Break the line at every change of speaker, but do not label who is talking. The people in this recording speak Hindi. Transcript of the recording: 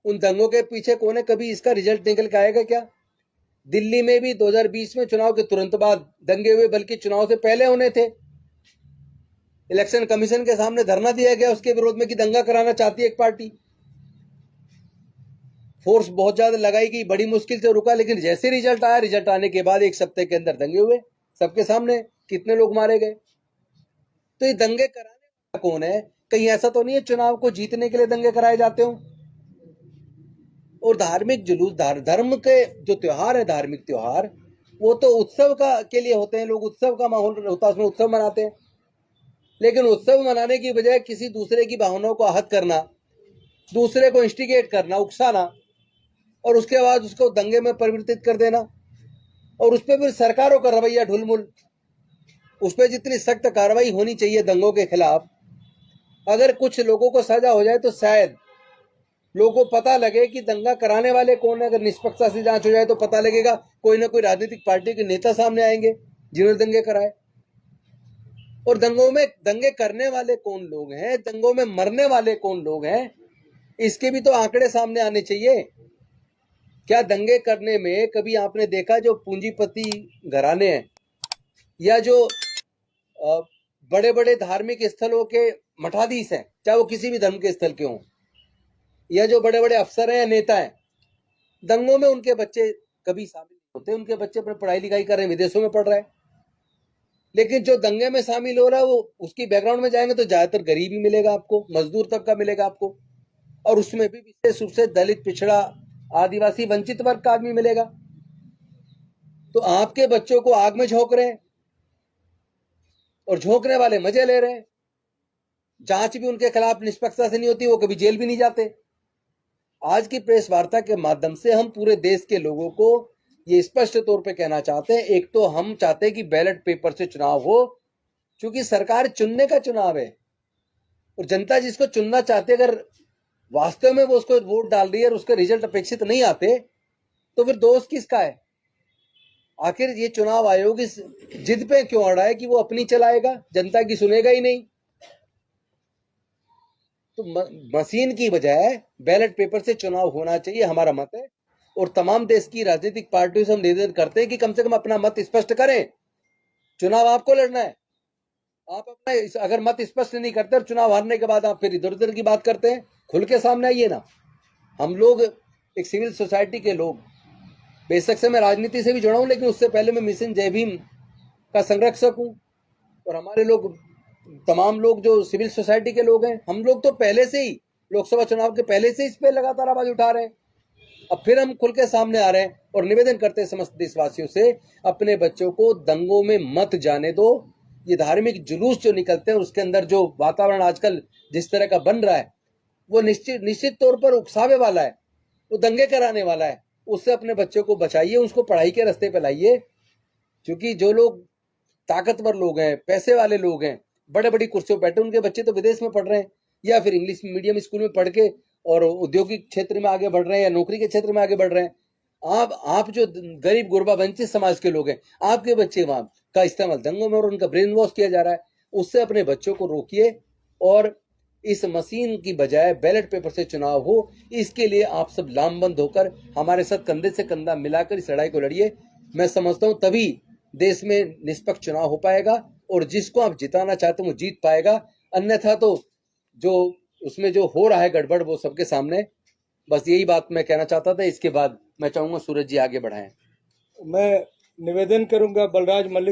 उन दंगों के पीछे कौन है? कभी इसका रिजल्ट निकल के आएगा क्या? दिल्ली में भी 2020 में चुनाव के तुरंत बाद दंगे हुए, बल्कि चुनाव से पहले होने थे। इलेक्शन कमीशन के सामने धरना दिया गया उसके विरोध में कि दंगा कराना चाहती है एक पार्टी। फोर्स बहुत ज्यादा लगाई गई, बड़ी मुश्किल से रुका, लेकिन जैसे रिजल्ट आया, रिजल्ट आने के बाद एक सप्ताह के अंदर दंगे हुए सबके सामने, कितने लोग मारे गए। तो ये दंगे कराने वाला कौन है? कहीं ऐसा तो नहीं है चुनाव को जीतने के लिए दंगे कराए जाते हो? और धार्मिक जुलूस, धर्म के जो त्योहार है, धार्मिक त्योहार, वो तो उत्सव का के लिए होते हैं। लोग उत्सव का माहौल होता है, उसमें उत्सव मनाते हैं। लेकिन उत्सव मनाने की बजाय किसी दूसरे की भावनाओं को आहत करना, दूसरे को इंस्टिगेट करना, उकसाना, और उसके बाद उसको दंगे में परिवर्तित कर देना, और उस पर फिर सरकारों का रवैया ढुलमुल। उस पर जितनी सख्त कार्रवाई होनी चाहिए दंगों के खिलाफ, अगर कुछ लोगों को सजा हो जाए तो शायद लोगों को पता लगे कि दंगा कराने वाले कौन है। अगर निष्पक्षता से जांच हो जाए तो पता लगेगा, कोई ना कोई राजनीतिक पार्टी के नेता सामने आएंगे जिन्होंने दंगे कराए। और दंगे करने वाले कौन लोग हैं, दंगों में मरने वाले कौन लोग हैं, इसके भी तो आंकड़े सामने आने चाहिए। क्या दंगे करने में कभी आपने देखा जो पूंजीपति घराने हैं, या जो बड़े बड़े धार्मिक स्थलों के मठाधीश हैं, चाहे वो किसी भी धर्म के स्थल के हों, या जो बड़े बड़े अफसर हैं या नेता हैं, दंगों में उनके बच्चे कभी शामिल होते? उनके बच्चे अपने पढ़ाई लिखाई कर रहे हैं, विदेशों में पढ़ रहे हैं। लेकिन जो दंगे में शामिल हो रहा है, वो उसकी बैकग्राउंड में जाएंगे तो ज्यादातर गरीब ही मिलेगा आपको, मजदूर तबका मिलेगा आपको, और उसमें भी विशेष रूप से दलित, पिछड़ा, आदिवासी, वंचित वर्ग का आदमी मिलेगा। तो आपके बच्चों को आग में झोंक रहे हैं, और झोंकने वाले मजे ले रहे हैं। जांच भी उनके खिलाफ निष्पक्षता से नहीं होती, वो कभी जेल भी नहीं जाते। आज की प्रेस वार्ता के माध्यम से हम पूरे देश के लोगों को ये स्पष्ट तौर पे कहना चाहते हैं, एक तो हम चाहते हैं कि बैलेट पेपर से चुनाव हो, क्योंकि सरकार चुनने का चुनाव है, और जनता जिसको चुनना चाहती है, अगर वास्तव में वो उसको वोट डाल रही है और उसके रिजल्ट अपेक्षित नहीं आते, तो फिर दोष किसका है? आखिर ये चुनाव आयोग इस जिद पे क्यों अड़ा है कि वो अपनी चलाएगा, जनता की सुनेगा ही नहीं? तो मशीन की बजाय बैलेट पेपर से चुनाव होना चाहिए, हमारा मत है। और तमाम देश की राजनीतिक पार्टियों से हम निवेदन करते हैं कि कम से कम अपना मत स्पष्ट करें। चुनाव आपको लड़ना है, आप अपना अगर मत स्पष्ट नहीं करते और चुनाव हारने के बाद आप फिर इधर उधर की बात करते हैं, खुल के सामने आइए ना। हम लोग एक सिविल सोसाइटी के लोग, बेशक से मैं राजनीति से भी जुड़ा हूं, लेकिन उससे पहले मैं मिशन जय भीम का संरक्षक हूं। और हमारे लोग, तमाम लोग जो सिविल सोसाइटी के लोग हैं, हम लोग तो पहले से ही लोकसभा चुनाव के पहले से इस पे लगातार आवाज उठा रहे हैं। अब फिर हम खुल के सामने आ रहे हैं और निवेदन करते हैं समस्त देशवासियों से, अपने बच्चों को दंगों में मत जाने दो। ये धार्मिक जुलूस जो निकलते हैं, उसके अंदर जो वातावरण आजकल जिस तरह का बन रहा है, वो निश्चित तौर पर उकसावे वाला है, वो दंगे कराने वाला है। उससे अपने बच्चों को बचाइए, उसको पढ़ाई के रास्ते पे लाइए। क्योंकि जो लोग ताकतवर लोग हैं, पैसे वाले लोग हैं, बड़े बड़ी कुर्सियों पर बैठे, उनके बच्चे तो विदेश में पढ़ रहे हैं, या फिर इंग्लिश मीडियम स्कूल में पढ़ के और औद्योगिक क्षेत्र में आगे बढ़ रहे हैं, या नौकरी के क्षेत्र में आगे बढ़ रहे हैं। आप जो गरीब गुरबा वंचित समाज के लोग हैं, आपके बच्चे वहां का इस्तेमाल दंगों में और उनका ब्रेन वॉश किया जा रहा है। उससे अपने बच्चों को रोकिए, और इस मशीन की बजाय बैलेट पेपर से चुनाव हो, इसके लिए आप सब लामबंद होकर हमारे साथ कंधे से कंधा मिलाकर इस लड़ाई को लड़िए। मैं समझता हूं तभी देश में निष्पक्ष चुनाव हो पाएगा, और जिसको आप जिताना चाहते हैं वो जीत पाएगा। अन्यथा तो जो उसमें जो हो रहा है गड़बड़, वो सबके सामने। बस यही बात मैं कहना चाहता था। इसके बाद मैं चाहूंगा सूरज जी आगे बढ़ाएं।
मैं निवेदन करूंगा बलराज मलिक